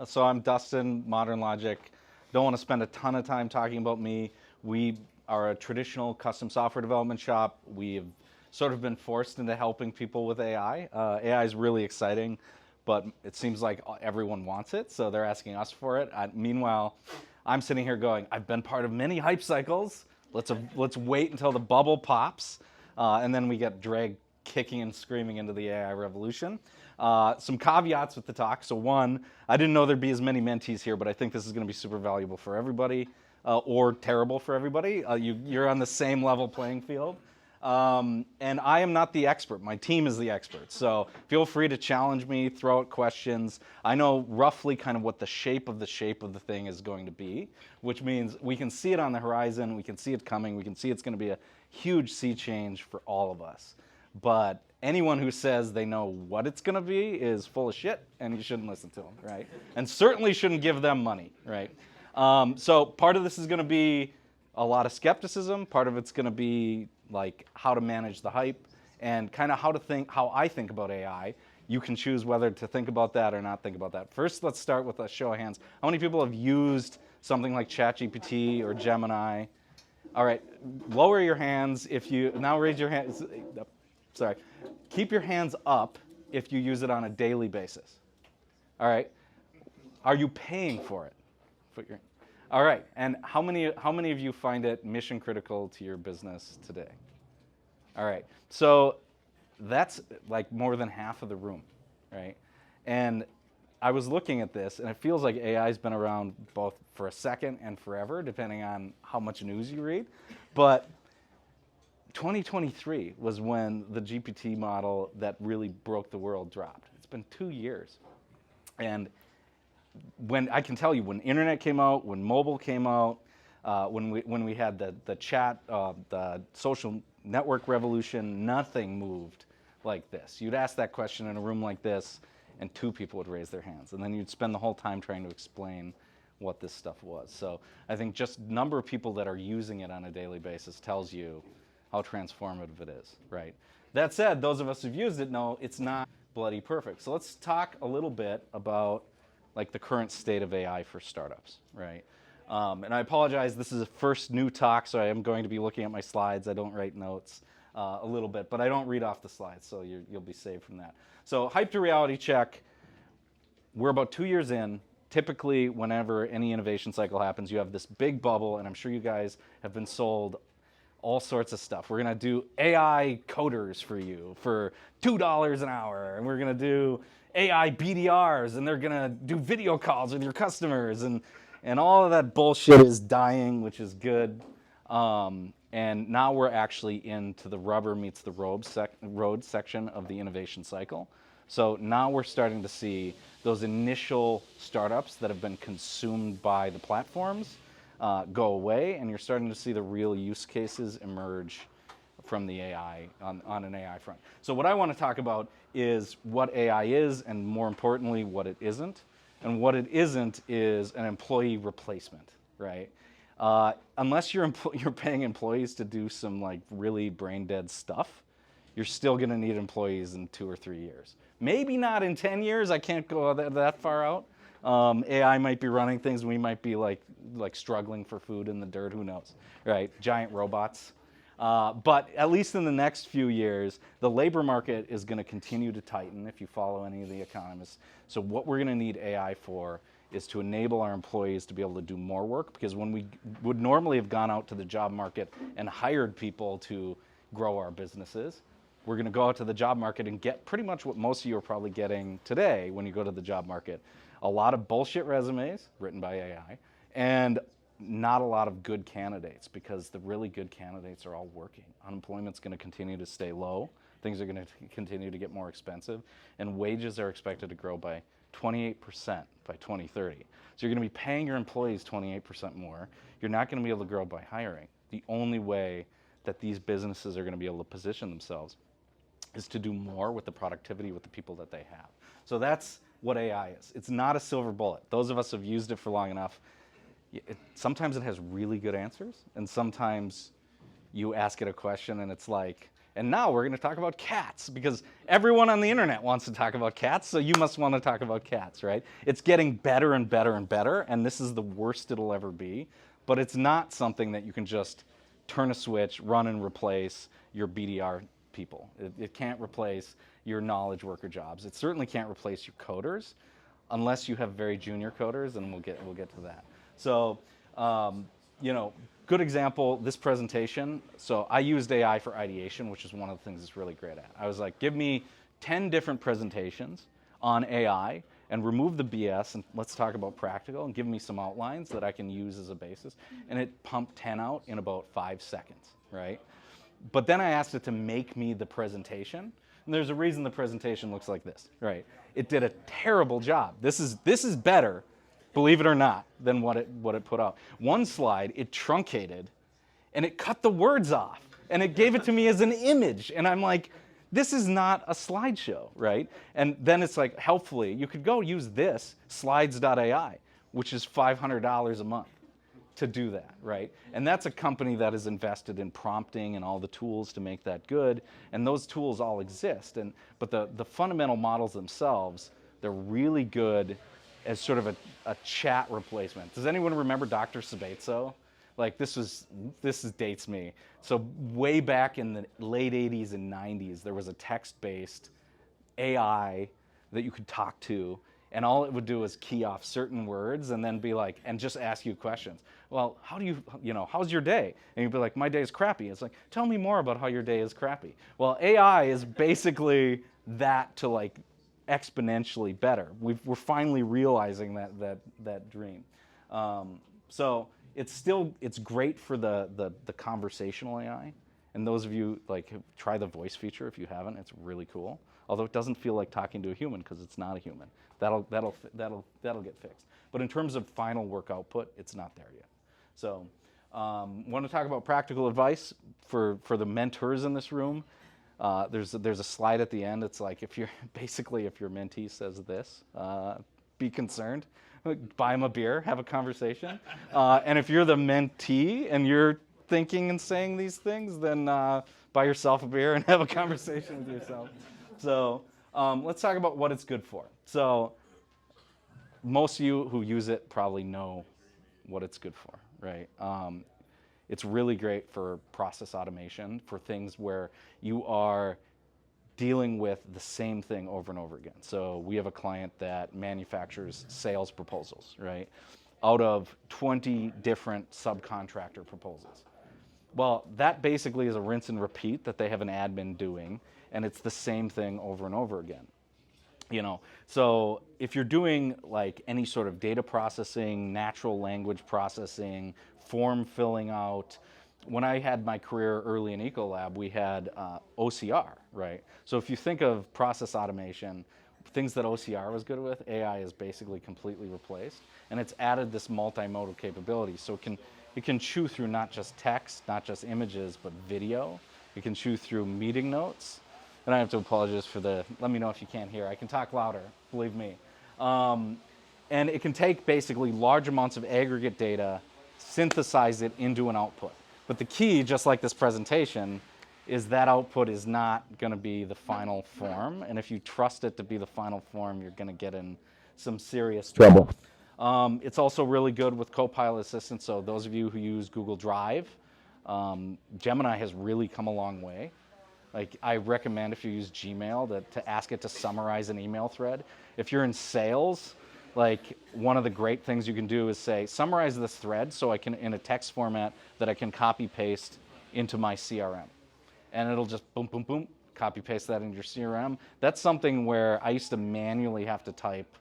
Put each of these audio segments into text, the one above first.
So I'm Dustin, Modern Logic. Don't want to spend a ton of time talking about me. We are a traditional custom software development shop. We've sort of been forced into helping people with AI. AI is really exciting, but it seems like everyone wants it, so they're asking us for it. Meanwhile, I'm sitting here going, I've been part of many hype cycles. Let's wait until the bubble pops, and then we get dragged kicking and screaming into the AI revolution. Some caveats with the talk. So one, I didn't know there'd be as many mentees here, but I think this is going to be super valuable for everybody, or terrible for everybody. You're on the same level playing field. And I am not the expert. My team is the expert. So feel free to challenge me, throw out questions. I know roughly kind of what the shape of the thing is going to be, which means we can see it on the horizon, we can see it coming, we can see it's going to be a huge sea change for all of us. But anyone who says they know what it's going to be is full of shit, and you shouldn't listen to them, right? And certainly shouldn't give them money, right? So part of this is going to be a lot of skepticism. Part of it's going to be like how to manage the hype and kind of how I think about AI. You can choose whether to think about that or not think about that. First, let's start with a show of hands. How many people have used something like ChatGPT or Gemini? All right, lower your hands if you, now raise your hands. Sorry. Keep your hands up if you use it on a daily basis. All right. Are you paying for it? All right. And how many of you find it mission critical to your business today? All right. So that's like more than half of the room, right? And I was looking at this, and it feels like AI's been around both for a second and forever, depending on how much news you read. But 2023 was when the GPT model that really broke the world dropped. It's been 2 years. And when I can tell you, when internet came out, when mobile came out, when we had the chat, the social network revolution, nothing moved like this. You'd ask that question in a room like this, and 2 people would raise their hands. And then you'd spend the whole time trying to explain what this stuff was. So I think just number of people that are using it on a daily basis tells you how transformative it is, right? That said, those of us who've used it know it's not bloody perfect. So let's talk a little bit about like the current state of AI for startups, right? And I apologize, this is a first new talk, so I am going to be looking at my slides. I don't write notes a little bit, but I don't read off the slides, so you'll be saved from that. So hype to reality check. We're about 2 years in. Typically, whenever any innovation cycle happens, you have this big bubble, and I'm sure you guys have been sold all sorts of stuff. We're going to do AI coders for you for $2 an hour, and we're going to do AI BDRs, and they're going to do video calls with your customers, and all of that bullshit is dying, which is good. And now we're actually into the rubber meets the road section of the innovation cycle. So now we're starting to see those initial startups that have been consumed by the platforms go away, and you're starting to see the real use cases emerge from the AI on an AI front. So what I want to talk about is what AI is, and more importantly, what it isn't. And what it isn't is an employee replacement, right? Unless you're paying employees to do some like really brain dead stuff, you're still going to need employees in 2 or 3 years. Maybe not in 10 years. I can't go that far out. AI might be running things, and we might be like struggling for food in the dirt. Who knows, right? Giant robots. But at least in the next few years, the labor market is going to continue to tighten if you follow any of the economists. So what we're going to need AI for is to enable our employees to be able to do more work, because when we would normally have gone out to the job market and hired people to grow our businesses, we're going to go out to the job market and get pretty much what most of you are probably getting today when you go to the job market. A lot of bullshit resumes written by AI, and not a lot of good candidates, because the really good candidates are all working. Unemployment's going to continue to stay low. Things are going to continue to get more expensive, and wages are expected to grow by 28% by 2030. So you're going to be paying your employees 28% more. You're not going to be able to grow by hiring. The only way that these businesses are going to be able to position themselves is to do more with the productivity with the people that they have. So that's what AI is. It's not a silver bullet. Those of us who have used it for long enough, sometimes it has really good answers, and sometimes you ask it a question and it's like, And now we're going to talk about cats, because everyone on the internet wants to talk about cats, so you must want to talk about cats, right? It's getting better and better and better, and this is the worst it'll ever be. But it's not something that you can just turn a switch, run and replace your BDR people. It can't replace your knowledge worker jobs. It certainly can't replace your coders, unless you have very junior coders, and we'll get to that. So, good example, this presentation. So I used AI for ideation, which is one of the things it's really great at. I was like, give me 10 different presentations on AI and remove the BS, and let's talk about practical, and give me some outlines that I can use as a basis. And it pumped 10 out in about 5 seconds, right? But then I asked it to make me the presentation. And there's a reason the presentation looks like this, right? It did a terrible job. This is better, believe it or not, than what it put out. One slide, it truncated, and it cut the words off, and it gave it to me as an image. And I'm like, this is not a slideshow, right? And then it's like, helpfully, you could go use this, slides.ai, which is $500 a month to do that, right? And that's a company that is invested in prompting and all the tools to make that good, and those tools all exist. But the fundamental models themselves, they're really good as sort of a chat replacement. Does anyone remember Dr. Sabetso? Like this dates me. So way back in the late 80s and 90s, there was a text-based AI that you could talk to, and all it would do is key off certain words and then be like, and just ask you questions. Well, how do how's your day? And you'd be like, my day is crappy. It's like, tell me more about how your day is crappy. Well, AI is basically that to like exponentially better. We're finally realizing that dream. So it's great for the conversational AI. And those of you like try the voice feature if you haven't. It's really cool. Although it doesn't feel like talking to a human because it's not a human. That'll get fixed. But in terms of final work output, it's not there yet. So, want to talk about practical advice for the mentors in this room. There's a slide at the end. It's like if your mentee says this, be concerned. Buy them a beer, have a conversation. And if you're the mentee and you're thinking and saying these things, then buy yourself a beer and have a conversation with yourself. So let's talk about what it's good for. So most of you who use it probably know what it's good for, right? It's really great for process automation, for things where you are dealing with the same thing over and over again. So we have a client that manufactures sales proposals, right? Out of 20 different subcontractor proposals. Well, that basically is a rinse and repeat that they have an admin doing, and it's the same thing over and over again. So if you're doing like any sort of data processing, natural language processing, form filling out, when I had my career early in Ecolab, we had OCR, right? So if you think of process automation, things that OCR was good with, AI is basically completely replaced, and it's added this multimodal capability. So it can chew through not just text, not just images, but video. It can chew through meeting notes. And I have to apologize for let me know if you can't hear. I can talk louder, believe me. And it can take basically large amounts of aggregate data, synthesize it into an output. But the key, just like this presentation, is that output is not going to be the final form. And if you trust it to be the final form, you're going to get in some serious trouble. It's also really good with Copilot Assistant. So those of you who use Google Drive, Gemini has really come a long way. Like I recommend if you use Gmail to ask it to summarize an email thread. If you're in sales, like one of the great things you can do is say, summarize this thread so I can, in a text format that I can copy paste into my CRM. And it'll just boom, boom, boom, copy paste that into your CRM. That's something where I used to manually have to type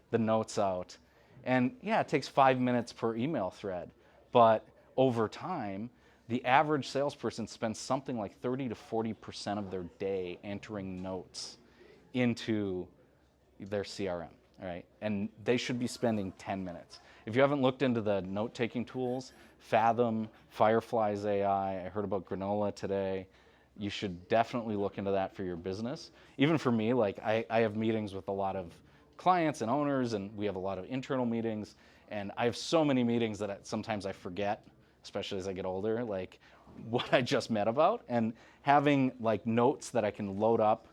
the notes out. And yeah, it takes 5 minutes per email thread. But over time, the average salesperson spends something like 30 to 40% of their day entering notes into their CRM, right? And they should be spending 10 minutes. If you haven't looked into the note-taking tools, Fathom, Firefly's AI, I heard about Granola today, you should definitely look into that for your business. Even for me, like I have meetings with a lot of clients and owners, and we have a lot of internal meetings, and I have so many meetings that sometimes I forget, especially as I get older. Like, what I just met about, and having like notes that I can load up.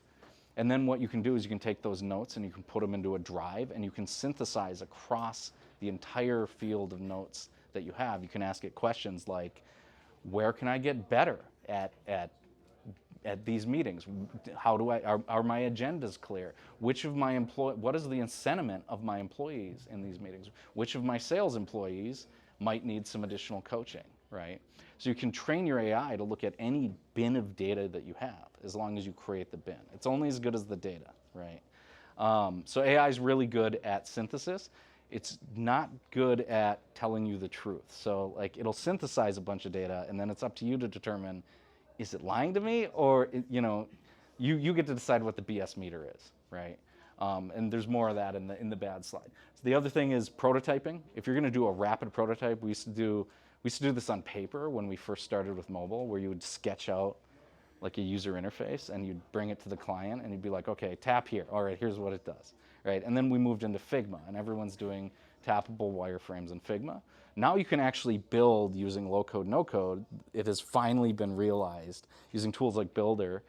And then what you can do is you can take those notes and you can put them into a drive, and you can synthesize across the entire field of notes that you have. You can ask it questions like, where can I get better at these meetings? How do are my agendas clear? What is the incentive of my employees in these meetings? Which of my sales employees might need some additional coaching, right? So you can train your AI to look at any bin of data that you have, as long as you create the bin. It's only as good as the data, right? So AI is really good at synthesis. It's not good at telling you the truth. So like it'll synthesize a bunch of data, and then it's up to you to determine, is it lying to me, or you get to decide what the BS meter is, right? And there's more of that in the bad slide. So the other thing is prototyping. If you're going to do a rapid prototype, we used to do this on paper when we first started with mobile, where you would sketch out like a user interface and you'd bring it to the client and you'd be like, okay, tap here. All right, here's what it does, right? And then we moved into Figma, and everyone's doing tappable wireframes in Figma. Now you can actually build using low code, no code. It has finally been realized using tools like Builder,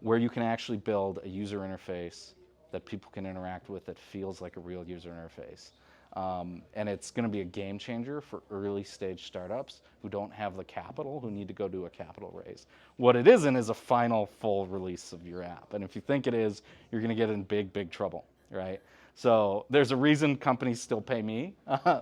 where you can actually build a user interface that people can interact with that feels like a real user interface. And it's going to be a game changer for early stage startups who don't have the capital, who need to go do a capital raise. What it isn't is a final full release of your app. And if you think it is, you're going to get in big, big trouble, right? So there's a reason companies still pay me,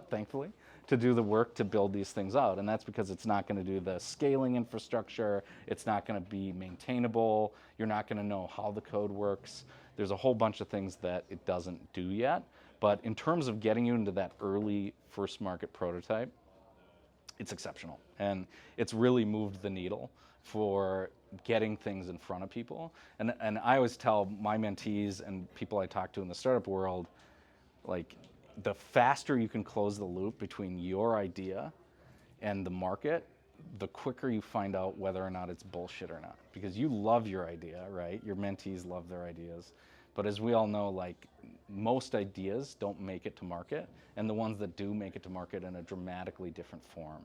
thankfully, to do the work to build these things out. And that's because it's not going to do the scaling infrastructure. It's not going to be maintainable. You're not going to know how the code works. There's a whole bunch of things that it doesn't do yet. But in terms of getting you into that early first market prototype, it's exceptional. And it's really moved the needle for getting things in front of people. And I always tell my mentees and people I talk to in the startup world, like, the faster you can close the loop between your idea and the market, the quicker you find out whether or not it's bullshit or not. Because you love your idea, right? Your mentees love their ideas. But as we all know, like, most ideas don't make it to market, and the ones that do make it to market in a dramatically different form,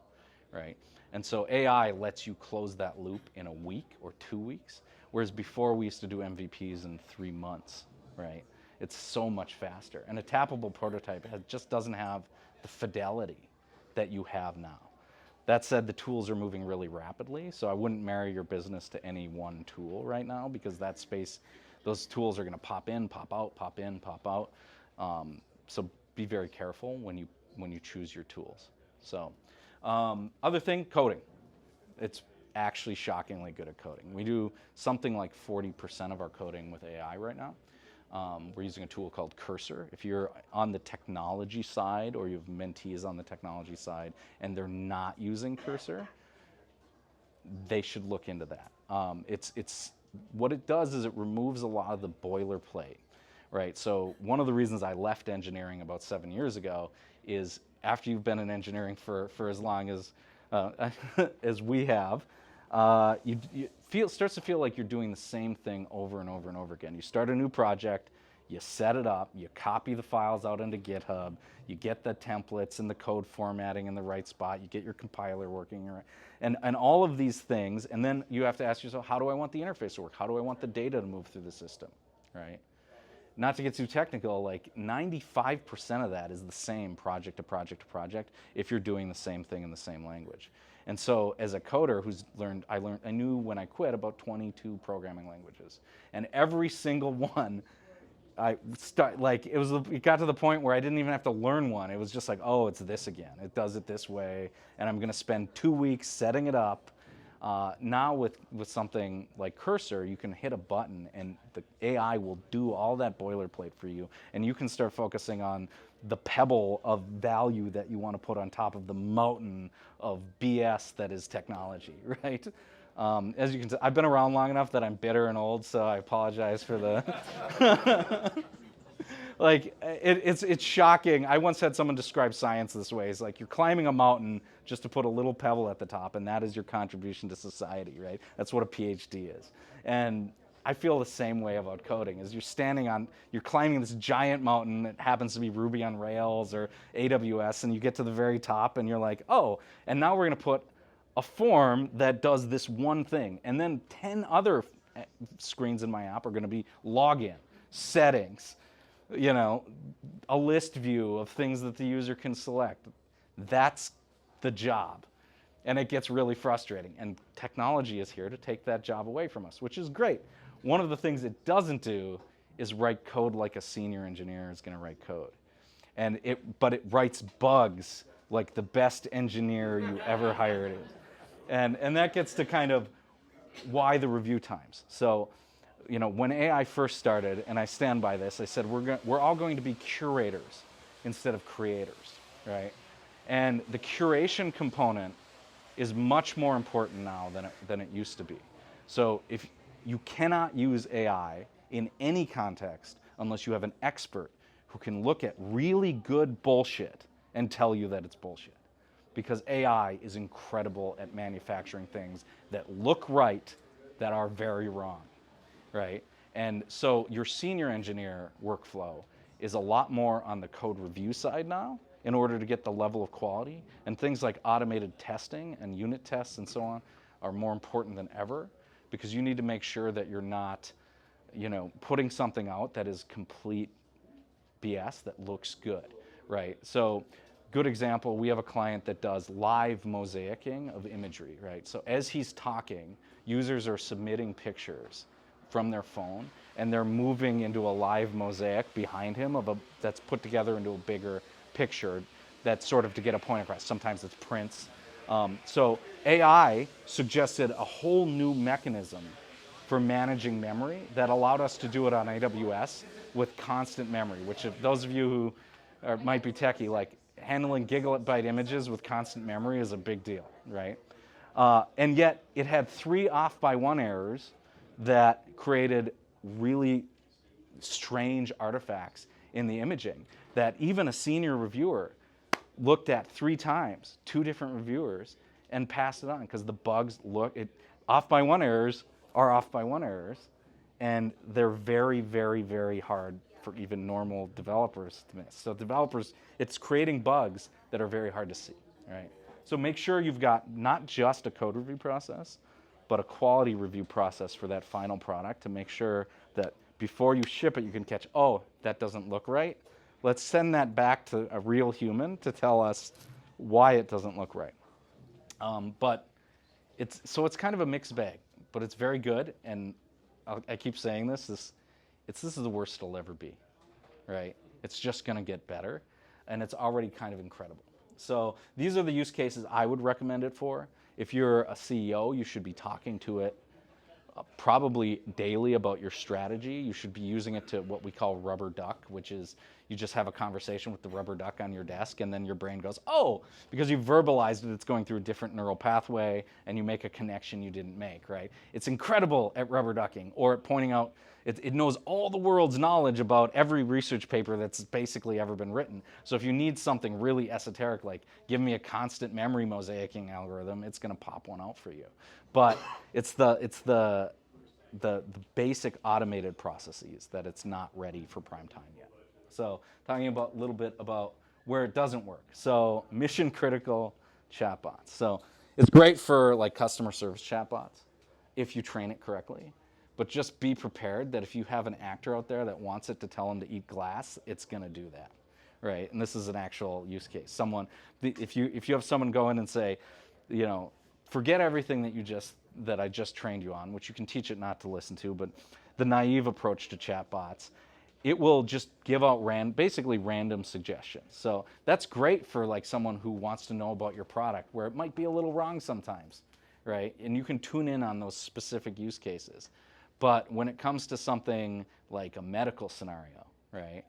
right? And so AI lets you close that loop in a week or 2 weeks, whereas before we used to do MVPs in 3 months, right? It's so much faster. And a tappable prototype just doesn't have the fidelity that you have now. That said, the tools are moving really rapidly, so I wouldn't marry your business to any one tool right now, because that space, those tools are going to pop in, pop out, pop in, pop out. So be very careful when you choose your tools. So other thing, coding. It's actually shockingly good at coding. We do something like 40% of our coding with AI right now. We're using a tool called Cursor. If you're on the technology side, or you have mentees on the technology side and they're not using Cursor, they should look into that. It's what it does is it removes a lot of the boilerplate, right? So one of the reasons I left engineering about 7 years ago is, after you've been in engineering for as long as as we have, starts to feel like you're doing the same thing over and over and over again. You start a new project, you set it up, you copy the files out into GitHub, you get the templates and the code formatting in the right spot, you get your compiler working, and all of these things, and then you have to ask yourself, how do I want the interface to work? How do I want the data to move through the system, right? Not to get too technical, like 95% of that is the same project to project to project if you're doing the same thing in the same language. And so as a coder who's I knew when I quit about 22 programming languages. And every single one, it got to the point where I didn't even have to learn one. It was just like, oh, it's this again. It does it this way. And I'm going to spend 2 weeks setting it up. Now with something like Cursor, you can hit a button and the AI will do all that boilerplate for you, and you can start focusing on the pebble of value that you want to put on top of the mountain of BS that is technology, right? As you can see, I've been around long enough that I'm bitter and old, so I apologize for the... Like, it's shocking. I once had someone describe science this way. It's like you're climbing a mountain just to put a little pebble at the top, and that is your contribution to society, right? That's what a PhD is. And I feel the same way about coding. Is you're climbing this giant mountain that happens to be Ruby on Rails or AWS, and you get to the very top, and you're like, oh, and now we're going to put a form that does this one thing, and then 10 other screens in my app are going to be login, settings, you know, a list view of things that the user can select. That's the job. And it gets really frustrating. And technology is here to take that job away from us, which is great. One of the things it doesn't do is write code like a senior engineer is going to write code. But it writes bugs like the best engineer you ever hired. And that gets to kind of why the review times. So, you know, when AI first started, and I stand by this, I said we're all going to be curators instead of creators, right? And the curation component is much more important now than it used to be. So if you cannot use AI in any context unless you have an expert who can look at really good bullshit and tell you that it's bullshit. Because AI is incredible at manufacturing things that look right that are very wrong, right? And so your senior engineer workflow is a lot more on the code review side now in order to get the level of quality. And things like automated testing and unit tests and so on are more important than ever, because you need to make sure that you're not, you know, putting something out that is complete BS that looks good, right? So good example, we have a client that does live mosaicing of imagery, right? So as he's talking, users are submitting pictures from their phone, and they're moving into a live mosaic behind him that's put together into a bigger picture that's sort of to get a point across. Sometimes it's prints. So AI suggested a whole new mechanism for managing memory that allowed us to do it on AWS with constant memory, which if those of you who might be techie, like handling gigabyte images with constant memory is a big deal, right? And yet it had 3 off by 1 errors that created really strange artifacts in the imaging that even a senior reviewer looked at 3 times, 2 different reviewers, and passed it on because the bugs off by 1 errors are off by 1 errors, and they're very, very, very hard for even normal developers to miss. So developers, it's creating bugs that are very hard to see, right? So make sure you've got not just a code review process, but a quality review process for that final product to make sure that before you ship it, you can catch, oh, that doesn't look right. Let's send that back to a real human to tell us why it doesn't look right. But it's kind of a mixed bag, but it's very good. And I keep saying this is the worst it'll ever be, right? It's just going to get better, and it's already kind of incredible. So these are the use cases I would recommend it for. If you're a CEO, you should be talking to it probably daily about your strategy. You should be using it to what we call rubber duck, which is you just have a conversation with the rubber duck on your desk, and then your brain goes, oh, because you verbalized it, it's going through a different neural pathway, and you make a connection you didn't make, right? It's incredible at rubber ducking, or at pointing out, it knows all the world's knowledge about every research paper that's basically ever been written. So if you need something really esoteric, like give me a constant memory mosaicing algorithm, it's going to pop one out for you. But it's the basic automated processes that it's not ready for prime time yet. So talking about a little bit about where it doesn't work. So mission critical chatbots. So it's great for like customer service chatbots if you train it correctly. But just be prepared that if you have an actor out there that wants it to tell them to eat glass, it's going to do that, right? And this is an actual use case. If you have someone go in and say, you know, forget everything that I just trained you on, which you can teach it not to listen to, but the naive approach to chatbots, it will just give out basically random suggestions. So that's great for like someone who wants to know about your product, where it might be a little wrong sometimes, right? And you can tune in on those specific use cases. But when it comes to something like a medical scenario, right,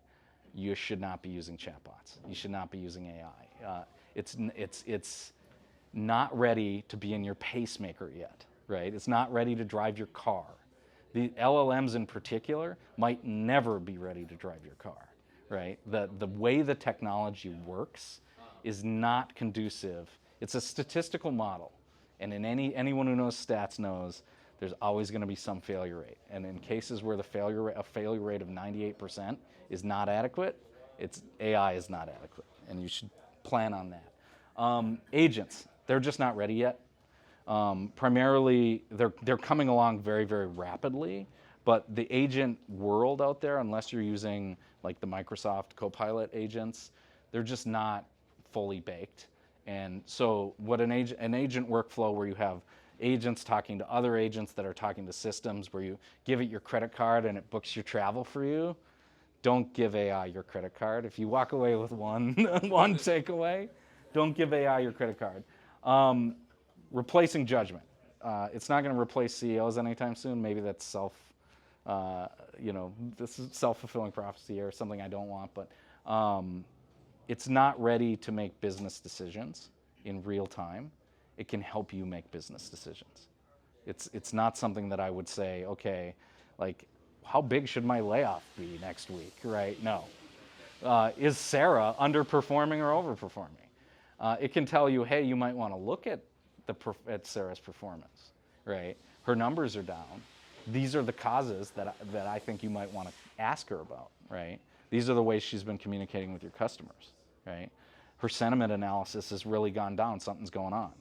you should not be using chatbots. You should not be using AI. It's not ready to be in your pacemaker yet, right? It's not ready to drive your car. The LLMs in particular might never be ready to drive your car, right? The way the technology works is not conducive. It's a statistical model, and anyone who knows stats knows there's always going to be some failure rate. And in cases where a failure rate of 98% is not adequate, AI is not adequate, and you should plan on that. Agents, they're just not ready yet. Primarily, they're coming along very, very rapidly, but the agent world out there, unless you're using like the Microsoft Copilot agents, they're just not fully baked. And so what an agent workflow where you have agents talking to other agents that are talking to systems, where you give it your credit card and it books your travel for you. Don't give AI your credit card. If you walk away with one takeaway, don't give AI your credit card. Replacing judgment. It's not going to replace CEOs anytime soon. Maybe that's this is self-fulfilling prophecy or something I don't want, but it's not ready to make business decisions in real time. It can help you make business decisions. It's not something that I would say, okay, like, how big should my layoff be next week, right? No. Is Sarah underperforming or overperforming? It can tell you, hey, you might want to look at Sarah's performance, right? Her numbers are down. These are the causes that I think you might want to ask her about, right? These are the ways she's been communicating with your customers, right? Her sentiment analysis has really gone down. Something's going on.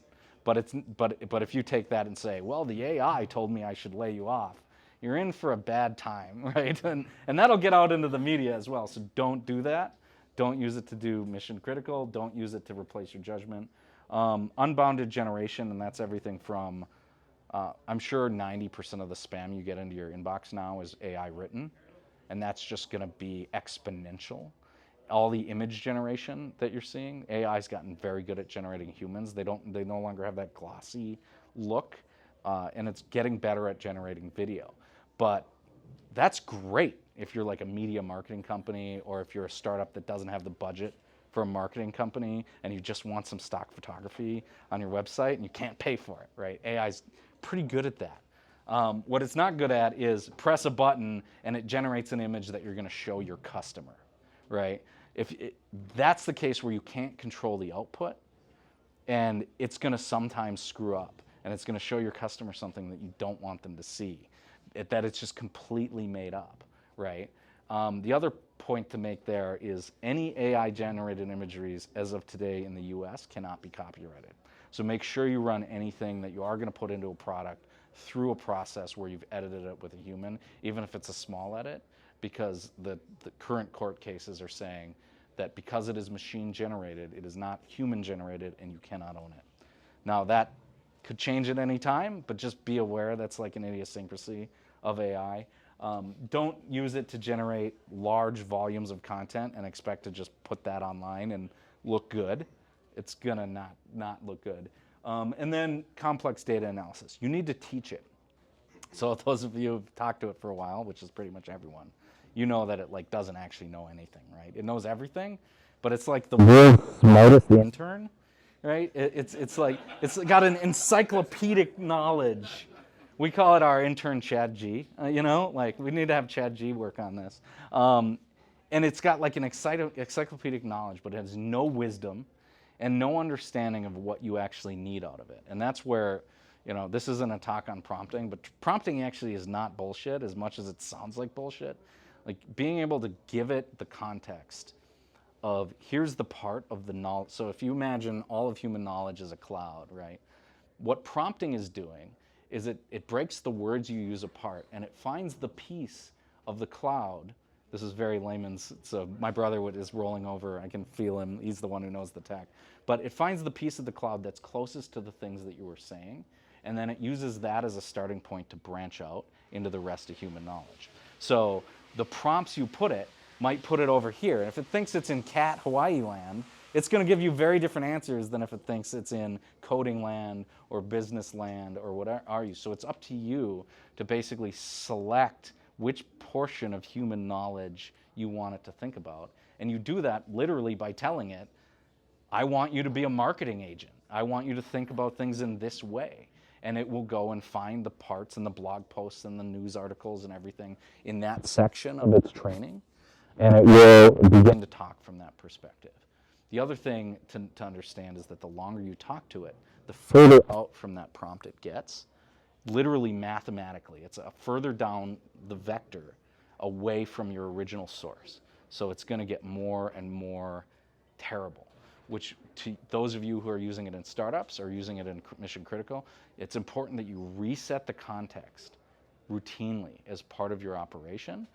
But if you take that and say, well, the AI told me I should lay you off, you're in for a bad time, right? And that'll get out into the media as well. So don't do that. Don't use it to do mission critical. Don't use it to replace your judgment. Unbounded generation, and that's everything from, I'm sure 90% of the spam you get into your inbox now is AI written, and that's just going to be exponential. All the image generation that you're seeing, AI's gotten very good at generating humans. They no longer have that glossy look, and it's getting better at generating video. But that's great if you're like a media marketing company, or if you're a startup that doesn't have the budget for a marketing company and you just want some stock photography on your website and you can't pay for it, right? AI's pretty good at that. What it's not good at is press a button and it generates an image that you're going to show your customer, right? That's the case where you can't control the output, and it's going to sometimes screw up, and it's going to show your customer something that you don't want them to see, that it's just completely made up, right? The other point to make there is any AI-generated imageries as of today in the US cannot be copyrighted. So make sure you run anything that you are going to put into a product through a process where you've edited it with a human, even if it's a small edit, because the current court cases are saying that because it is machine generated, it is not human generated, and you cannot own it. Now that could change at any time, but just be aware that's like an idiosyncrasy of AI. Don't use it to generate large volumes of content and expect to just put that online and look good. It's gonna not look good. And then complex data analysis. You need to teach it. So those of you who've talked to it for a while, which is pretty much everyone, you know that it like doesn't actually know anything, right? It knows everything, but it's like the world's smartest intern, right? It's like it's got an encyclopedic knowledge. We call it our intern Chad G. Like we need to have Chad G work on this. And it's got like an encyclopedic knowledge, but it has no wisdom and no understanding of what you actually need out of it. And that's where, this isn't a talk on prompting, but prompting actually is not bullshit as much as it sounds like bullshit. Like being able to give it the context of here's the part of the knowledge. So if you imagine all of human knowledge as a cloud, right? What prompting is doing is it breaks the words you use apart, and it finds the piece of the cloud. This is very layman's, so my brother is rolling over. I can feel him. He's the one who knows the tech. But it finds the piece of the cloud that's closest to the things that you were saying, and then it uses that as a starting point to branch out into the rest of human knowledge. So the prompts you put it might put it over here. And if it thinks it's in cat Hawaii land, it's going to give you very different answers than if it thinks it's in coding land or business land or whatever are you. So it's up to you to basically select which portion of human knowledge you want it to think about. And you do that literally by telling it, I want you to be a marketing agent. I want you to think about things in this way. And it will go and find the parts and the blog posts and the news articles and everything in that section of its training. And it will begin to talk from that perspective. The other thing to understand is that the longer you talk to it, the further out from that prompt it gets. Literally mathematically, it's a further down the vector away from your original source. So it's going to get more and more terrible. which to those of you who are using it in startups or using it in mission critical, it's important that you reset the context routinely as part of your operation,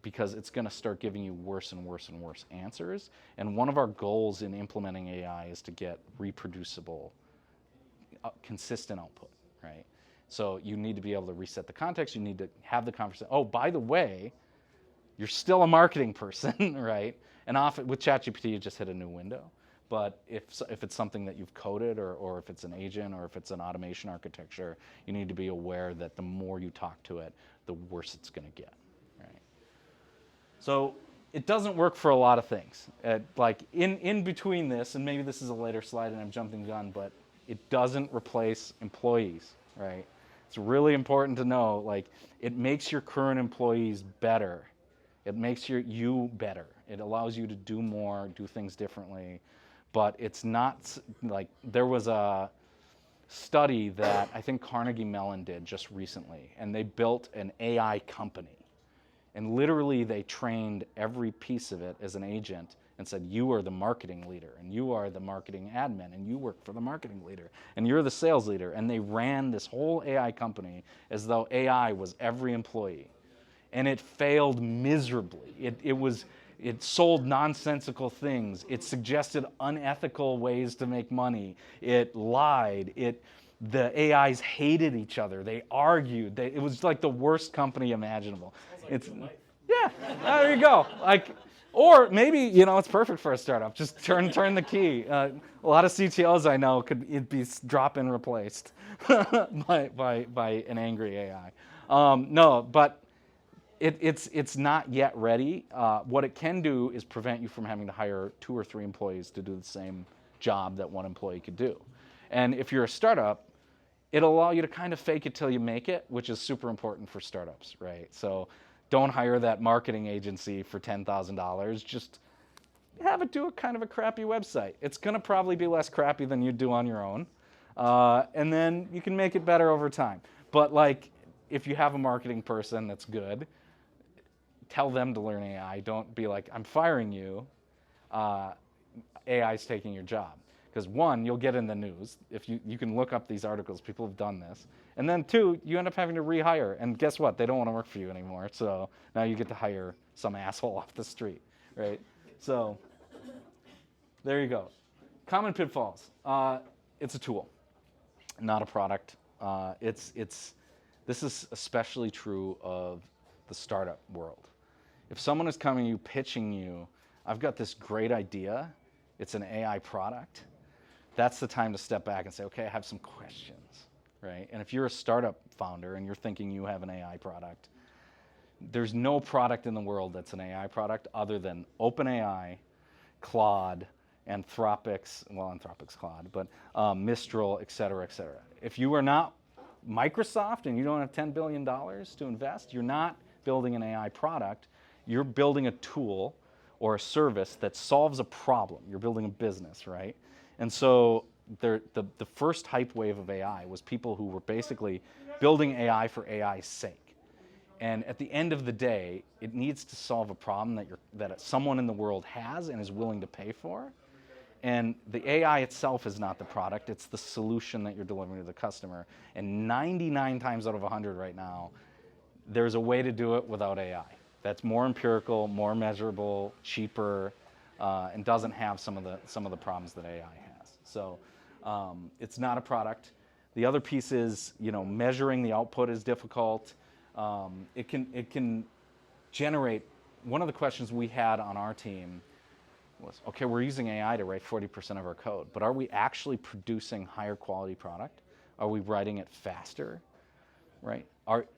because it's going to start giving you worse and worse and worse answers. And one of our goals in implementing AI is to get reproducible, consistent output, right? So you need to be able to reset the context. You need to have the conversation. Oh, by the way, you're still a marketing person, right? And often with ChatGPT, you just hit a new window. But if it's something that you've coded, or if it's an agent, or if it's an automation architecture, you need to be aware that the more you talk to it, the worse it's going to get, right? So it doesn't work for a lot of things. Like in between this, and maybe this is a later slide and I'm jumping the gun, but it doesn't replace employees, right? It's really important to know, like, it makes your current employees better. It makes you better. It allows you to do more, do things differently. But it's not like, there was a study that I think Carnegie Mellon did just recently, and they built an AI company. And literally they trained every piece of it as an agent and said, you are the marketing leader, and you are the marketing admin, and you work for the marketing leader, and you're the sales leader. And they ran this whole AI company as though AI was every employee. And it failed miserably. It sold nonsensical things. It suggested unethical ways to make money. It lied. The AIs hated each other. They argued. It was like the worst company imaginable. Yeah, there you go. Like, or maybe, it's perfect for a startup. Just turn the key. A lot of CTOs I know could be drop-in replaced by an angry AI. No, but it's not yet ready. What it can do is prevent you from having to hire 2 or 3 employees to do the same job that one employee could do. And if you're a startup, it'll allow you to kind of fake it till you make it, which is super important for startups, right? So don't hire that marketing agency for $10,000. Just have it do a kind of a crappy website. It's going to probably be less crappy than you'd do on your own. And then you can make it better over time. But like, if you have a marketing person that's good, tell them to learn AI. Don't be like, I'm firing you. AI's taking your job. Because 1, you'll get in the news. If you can look up these articles, people have done this. And then 2, you end up having to rehire. And guess what? They don't want to work for you anymore. So now you get to hire some asshole off the street, right? So there you go. Common pitfalls. It's a tool, not a product. This is especially true of the startup world. If someone is coming to you, pitching you, I've got this great idea, it's an AI product, that's the time to step back and say, okay, I have some questions, right? And if you're a startup founder and you're thinking you have an AI product, there's no product in the world that's an AI product other than OpenAI, Claude, Anthropic's Claude, but Mistral, et cetera, et cetera. If you are not Microsoft and you don't have $10 billion to invest, you're not building an AI product, you're building a tool or a service that solves a problem. You're building a business, right? And so the first hype wave of AI was people who were basically building AI for AI's sake. And at the end of the day, it needs to solve a problem that someone in the world has and is willing to pay for. And the AI itself is not the product, it's the solution that you're delivering to the customer. And 99 times out of 100 right now, there's a way to do it without AI. That's more empirical, more measurable, cheaper, and doesn't have some of the problems that AI has. So it's not a product. The other piece is, measuring the output is difficult. It can generate. One of the questions we had on our team was, okay, we're using AI to write 40% of our code, but are we actually producing higher quality product? Are we writing it faster, right?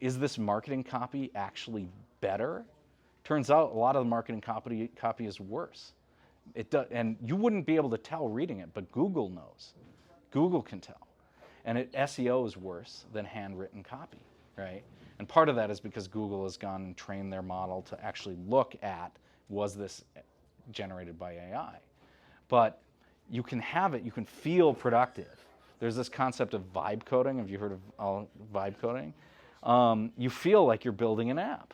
Is this marketing copy actually better? Turns out a lot of the marketing copy is worse. And you wouldn't be able to tell reading it, but Google knows. Google can tell. And SEO is worse than handwritten copy, right? And part of that is because Google has gone and trained their model to actually look at, was this generated by AI? But you can have it, you can feel productive. There's this concept of vibe coding. Have you heard of vibe coding? You feel like you're building an app,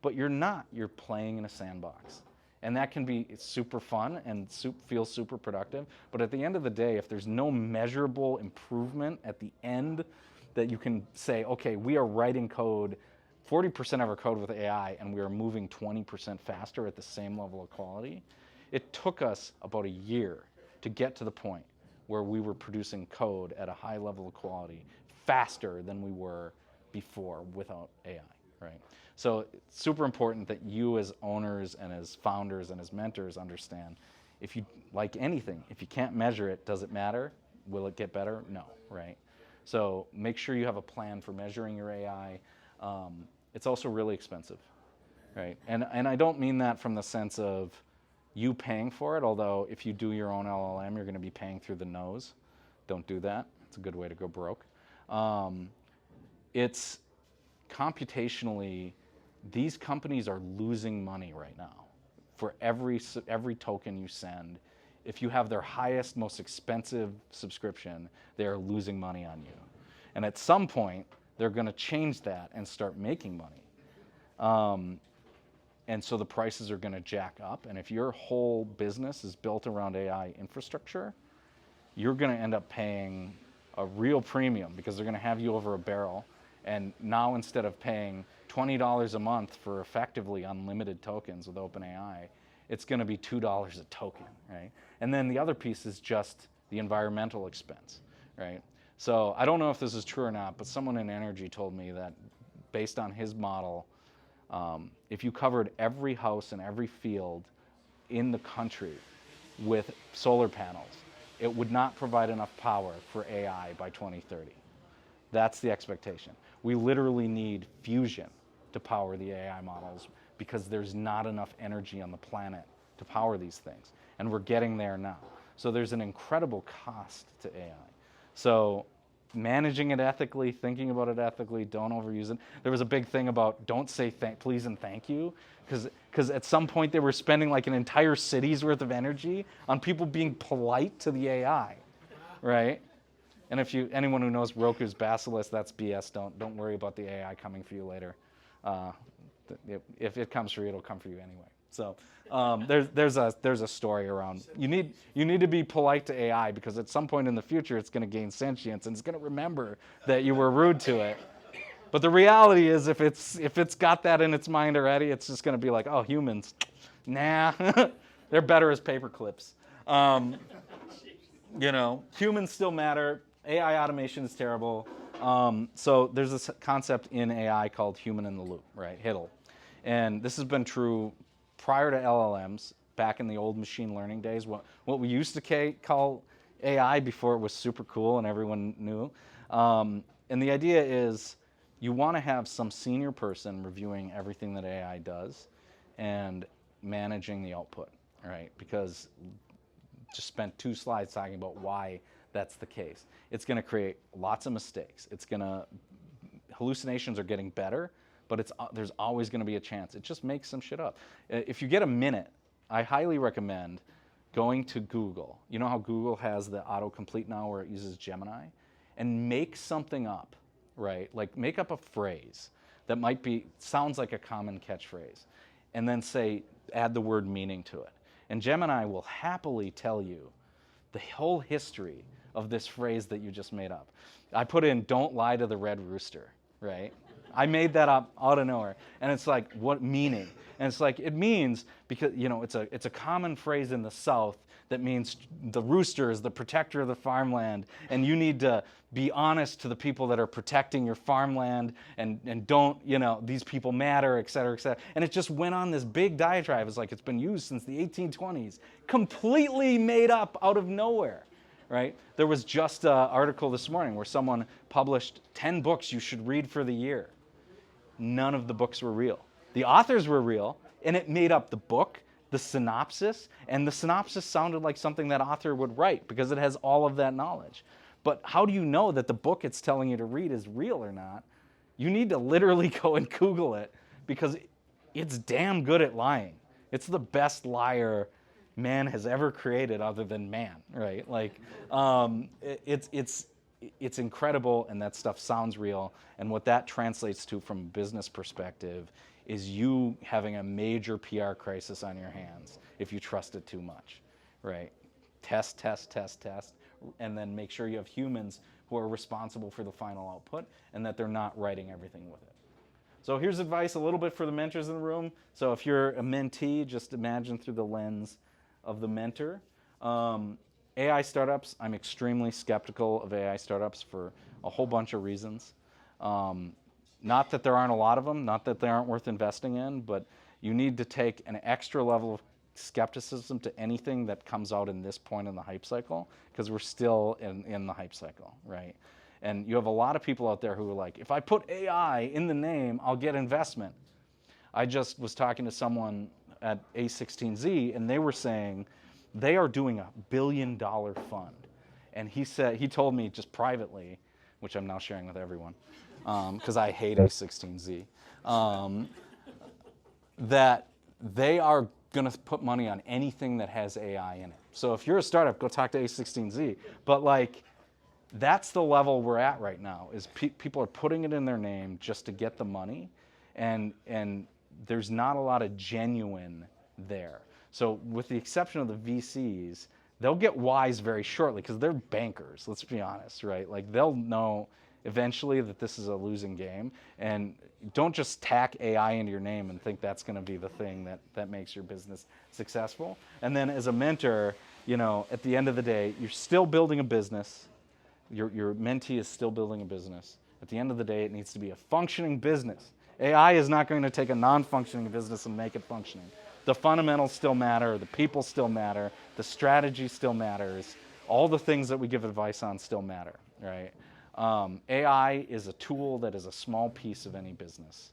but you're not. You're playing in a sandbox. And that can be super fun and feel super productive. But at the end of the day, if there's no measurable improvement at the end that you can say, okay, we are writing code, 40% of our code with AI, and we are moving 20% faster at the same level of quality. It took us about a year to get to the point where we were producing code at a high level of quality faster than we were before without AI, right? So it's super important that you as owners and as founders and as mentors understand, if you, like anything, if you can't measure it, does it matter? Will it get better? No, right? So make sure you have a plan for measuring your AI. It's also really expensive, right? And I don't mean that from the sense of you paying for it, although if you do your own LLM, you're gonna be paying through the nose. Don't do that. It's a good way to go broke. It's computationally, these companies are losing money right now. For every token you send, if you have their highest, most expensive subscription, they are losing money on you. And at some point, they're going to change that and start making money. And so the prices are going to jack up. And if your whole business is built around AI infrastructure, you're going to end up paying a real premium because they're going to have you over a barrel. And now instead of paying $20 a month for effectively unlimited tokens with OpenAI, it's going to be $2 a token, right? And then the other piece is just the environmental expense, right? So I don't know if this is true or not, but someone in energy told me that based on his model, if you covered every house and every field in the country with solar panels, it would not provide enough power for AI by 2030. That's the expectation. We literally need fusion to power the AI models because there's not enough energy on the planet to power these things. And we're getting there now. So there's an incredible cost to AI. So managing it ethically, thinking about it ethically, don't overuse it. There was a big thing about don't say please and thank you, because at some point they were spending like an entire city's worth of energy on people being polite to the AI, right? And if anyone who knows Roku's Basilisk, that's BS. Don't worry about the AI coming for you later. If it comes for you, it'll come for you anyway. So there's a story around you need to be polite to AI because at some point in the future it's going to gain sentience and it's going to remember that you were rude to it. But the reality is if it's got that in its mind already, it's just going to be like, oh, humans, nah, they're better as paper clips. Humans still matter. AI automation is terrible. So there's this concept in AI called human in the loop, right? HITL. And this has been true prior to LLMs, back in the old machine learning days, what we used to call AI before it was super cool and everyone knew. And the idea is you want to have some senior person reviewing everything that AI does and managing the output, right? Because just spent 2 slides talking about why that's the case. It's going to create lots of mistakes. Hallucinations are getting better, but there's always going to be a chance. It just makes some shit up. If you get a minute, I highly recommend going to Google. You know how Google has the autocomplete now where it uses Gemini? And make something up, right? Like make up a phrase that sounds like a common catchphrase. And then add the word meaning to it. And Gemini will happily tell you the whole history of this phrase that you just made up. I put in, don't lie to the red rooster, right? I made that up out of nowhere. And it's like, what meaning? And it's like, it means, because, it's a common phrase in the South that means the rooster is the protector of the farmland, and you need to be honest to the people that are protecting your farmland, and don't, these people matter, et cetera, et cetera. And it just went on this big diatribe. It's like it's been used since the 1820s, completely made up out of nowhere. Right? There was just an article this morning where someone published 10 books you should read for the year. None of the books were real. The authors were real, and it made up the book, the synopsis, and the synopsis sounded like something that author would write because it has all of that knowledge. But how do you know that the book it's telling you to read is real or not? You need to literally go and Google it because it's damn good at lying. It's the best liar man has ever created other than man, right? Like, it's incredible, and that stuff sounds real. And what that translates to from a business perspective is you having a major PR crisis on your hands if you trust it too much, right? Test, test, test, test, and then make sure you have humans who are responsible for the final output and that they're not writing everything with it. So here's advice a little bit for the mentors in the room. So if you're a mentee, just imagine through the lens of the mentor. AI startups, I'm extremely skeptical of AI startups for a whole bunch of reasons. Not that there aren't a lot of them, not that they aren't worth investing in, but you need to take an extra level of skepticism to anything that comes out in this point in the hype cycle, because we're still in the hype cycle, right? And you have a lot of people out there who are like, if I put AI in the name, I'll get investment. I just was talking to someone at A16Z, and they were saying they are doing $1 billion fund. And he told me just privately, which I'm now sharing with everyone, because I hate A16Z, that they are going to put money on anything that has AI in it. So if you're a startup, go talk to A16Z. But like, that's the level we're at right now, is people are putting it in their name just to get the money, and there's not a lot of genuine there. So with the exception of the VCs, they'll get wise very shortly because they're bankers, let's be honest, right? Like, they'll know eventually that this is a losing game, and don't just tack AI into your name and think that's going to be the thing that makes your business successful. And then as a mentor, at the end of the day, you're still building a business. Your mentee is still building a business. At the end of the day, it needs to be a functioning business. AI is not going to take a non-functioning business and make it functioning. The fundamentals still matter, the people still matter, the strategy still matters, all the things that we give advice on still matter, right? AI is a tool that is a small piece of any business.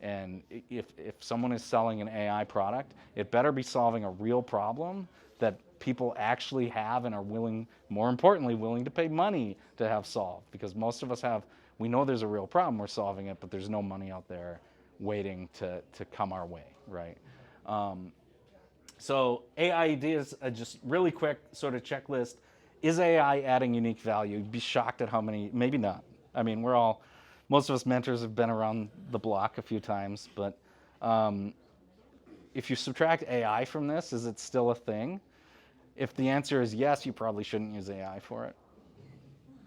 And if someone is selling an AI product, it better be solving a real problem that people actually have and are willing, more importantly, willing to pay money to have solved. Because most of us we know there's a real problem, we're solving it, but there's no money out there waiting to come our way, right? So AI ideas, just really quick sort of checklist. Is AI adding unique value? You'd be shocked at how many, maybe not. I mean, most of us mentors have been around the block a few times, but if you subtract AI from this, is it still a thing? If the answer is yes, you probably shouldn't use AI for it,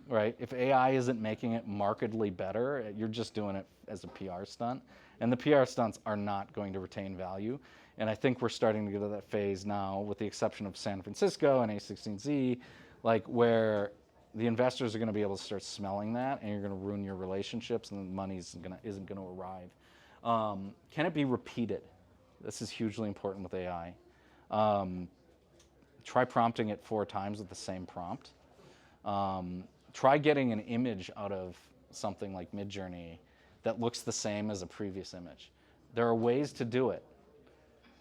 right? If AI isn't making it markedly better, you're just doing it as a PR stunt. And the PR stunts are not going to retain value. And I think we're starting to get to that phase now, with the exception of San Francisco and A16Z, like, where the investors are going to be able to start smelling that, and you're going to ruin your relationships, and the money isn't going to arrive. Can it be repeated? This is hugely important with AI. Try prompting it 4 times with the same prompt. Try getting an image out of something like Midjourney that looks the same as a previous image. There are ways to do it,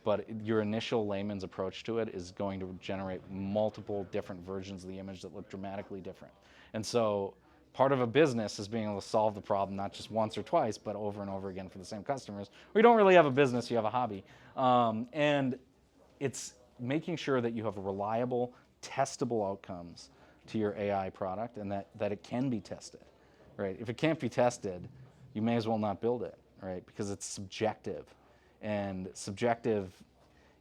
but your initial layman's approach to it is going to generate multiple different versions of the image that look dramatically different. And so part of a business is being able to solve the problem not just once or twice, but over and over again for the same customers. Or you don't really have a business, you have a hobby. And it's making sure that you have reliable, testable outcomes to your AI product, and that it can be tested, right? If it can't be tested, you may as well not build it, right? Because it's subjective. And subjective,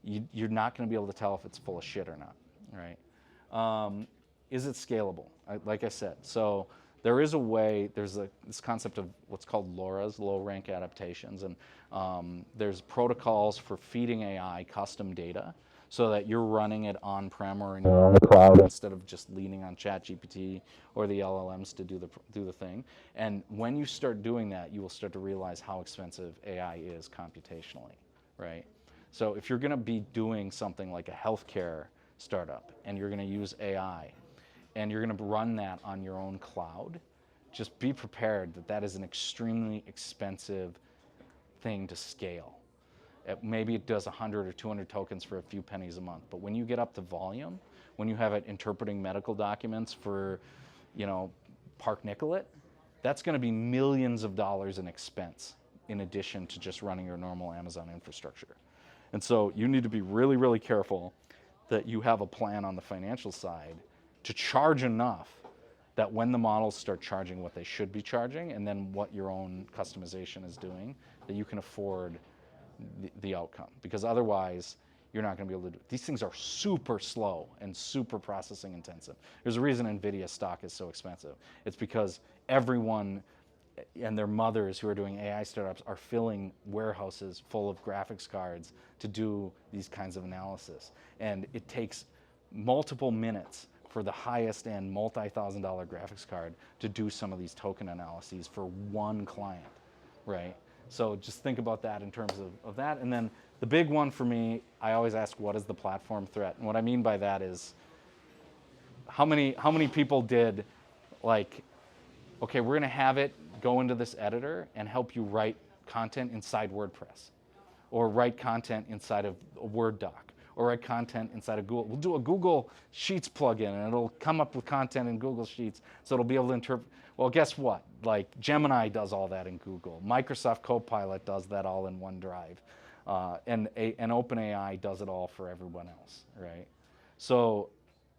you're not going to be able to tell if it's full of shit or not, right? Is it scalable? Like I said, so there is a way, there's this concept of what's called LoRa's, low rank adaptations, and there's protocols for feeding AI custom data so that you're running it on-prem or in your own cloud instead of just leaning on ChatGPT or the LLMs to do the thing. And when you start doing that, you will start to realize how expensive AI is computationally, right? So if you're going to be doing something like a healthcare startup and you're going to use AI and you're going to run that on your own cloud, just be prepared that is an extremely expensive thing to scale. Maybe it does 100 or 200 tokens for a few pennies a month. But when you get up to volume, when you have it interpreting medical documents for, Park Nicollet, that's going to be millions of dollars in expense in addition to just running your normal Amazon infrastructure. And so you need to be really, really careful that you have a plan on the financial side to charge enough that when the models start charging what they should be charging, and then what your own customization is doing, that you can afford the outcome, because otherwise you're not going to be able to do it. These things are super slow and super processing intensive. There's a reason NVIDIA stock is so expensive. It's because everyone and their mothers who are doing AI startups are filling warehouses full of graphics cards to do these kinds of analysis. And it takes multiple minutes for the highest end multi-$1,000 graphics card to do some of these token analyses for one client, right? So just think about that in terms of that. And then the big one for me, I always ask, what is the platform threat? And what I mean by that is, how many people did, like, okay, we're gonna have it go into this editor and help you write content inside WordPress, or write content inside of a Word doc, or write content inside of Google. We'll do a Google Sheets plugin and it'll come up with content in Google Sheets, so it'll be able to interpret. Well, guess what? Like, Gemini does all that in Google. Microsoft Copilot does that all in OneDrive. And OpenAI does it all for everyone else, right? So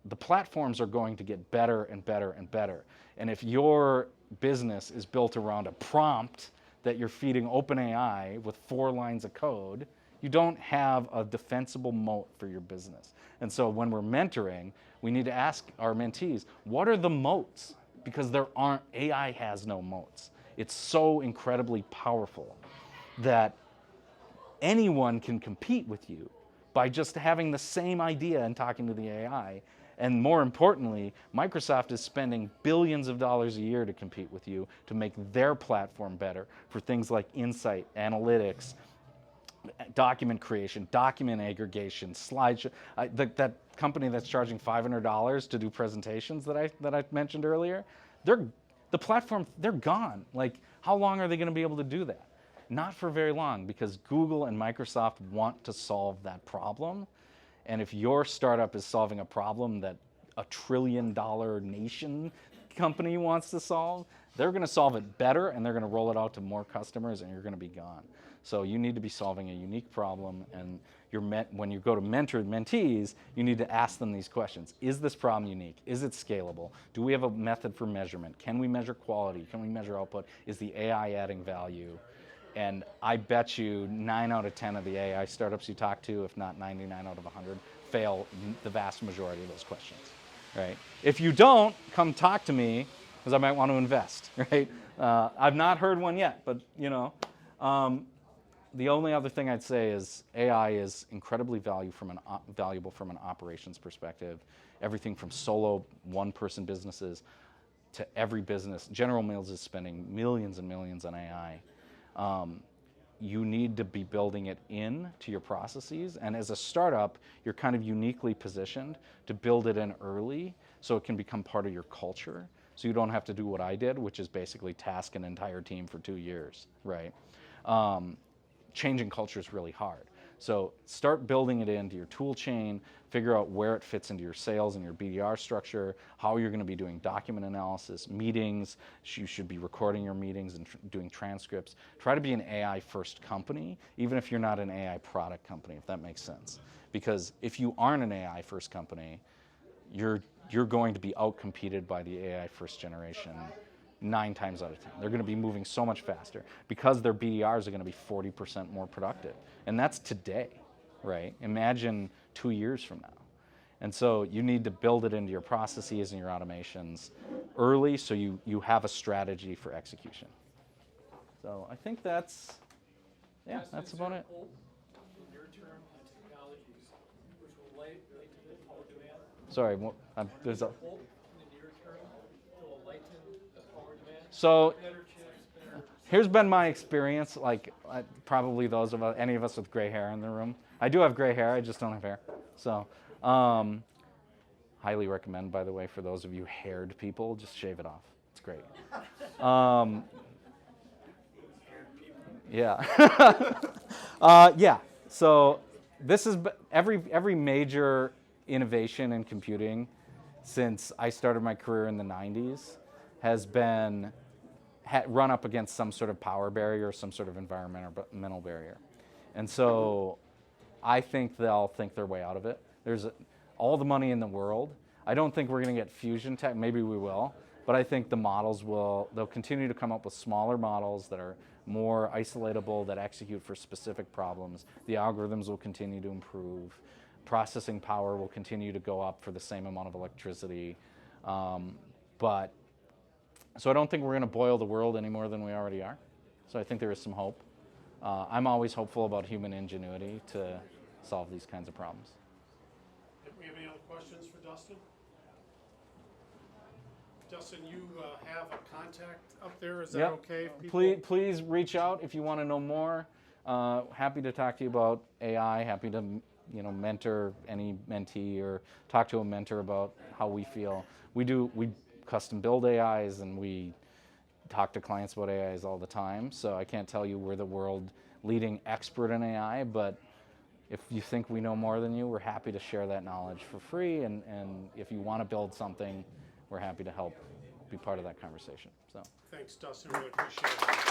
the platforms are going to get better and better and better. And if your business is built around a prompt that you're feeding OpenAI with 4 lines of code, you don't have a defensible moat for your business. And so when we're mentoring, we need to ask our mentees, what are the moats? Because AI has no moats. It's so incredibly powerful that anyone can compete with you by just having the same idea and talking to the AI. And more importantly, Microsoft is spending billions of dollars a year to compete with you to make their platform better for things like insight, analytics, document creation, document aggregation, slideshow. That company that's charging $500 to do presentations that I mentioned earlier, the platform, they're gone. Like, how long are they going to be able to do that? Not for very long, because Google and Microsoft want to solve that problem. And if your startup is solving a problem that a $1 trillion nation company wants to solve, they're going to solve it better, and they're going to roll it out to more customers, and you're going to be gone. So you need to be solving a unique problem, and when you go to mentor mentees, you need to ask them these questions. Is this problem unique? Is it scalable? Do we have a method for measurement? Can we measure quality? Can we measure output? Is the AI adding value? And I bet you 9 out of 10 of the AI startups you talk to, if not 99 out of 100, fail the vast majority of those questions, right? If you don't, come talk to me, because I might want to invest, right? I've not heard one yet, but the only other thing I'd say is AI is incredibly valuable from an operations perspective. Everything from solo one-person businesses to every business. General Mills is spending millions and millions on AI. You need to be building it into your processes, and as a startup, you're kind of uniquely positioned to build it in early so it can become part of your culture, so you don't have to do what I did, which is basically task an entire team for 2 years, right? Changing culture is really hard. So start building it into your tool chain, figure out where it fits into your sales and your BDR structure, how you're going to be doing document analysis, meetings. You should be recording your meetings and doing transcripts. Try to be an AI first company, even if you're not an AI product company, if that makes sense. Because if you aren't an AI first company, you're going to be outcompeted by the AI first generation 9 times out of 10. They're going to be moving so much faster because their BDRs are going to be 40% more productive. And that's today, right? Imagine 2 years from now. And so you need to build it into your processes and your automations early so you have a strategy for execution. So I think that's about it. In your term, technologies which will relate to the power demand. Sorry, there's a... So here's been my experience, like probably those of us, any of us with gray hair in the room. I do have gray hair, I just don't have hair. So highly recommend, by the way, for those of you haired people, just shave it off. It's great. Yeah. Yeah, so this is every major innovation in computing since I started my career in the 90s has been run up against some sort of power barrier, some sort of environmental barrier. And so I think they'll think their way out of it. There's all the money in the world. I don't think we're going to get fusion tech. Maybe we will. But I think the models they'll continue to come up with smaller models that are more isolatable, that execute for specific problems. The algorithms will continue to improve. Processing power will continue to go up for the same amount of electricity. So I don't think we're going to boil the world any more than we already are. So I think there is some hope. I'm always hopeful about human ingenuity to solve these kinds of problems. Do we have any other questions for Dustin? Dustin, you have a contact up there, is that Yep. okay? If people- Please reach out if you want to know more. Happy to talk to you about AI. Happy to mentor any mentee or talk to a mentor about how we feel. We custom build AIs and we talk to clients about AIs all the time. So I can't tell you we're the world leading expert in AI, but if you think we know more than you, we're happy to share that knowledge for free. And if you want to build something, we're happy to help be part of that conversation. So Thanks, Dustin, really appreciate it.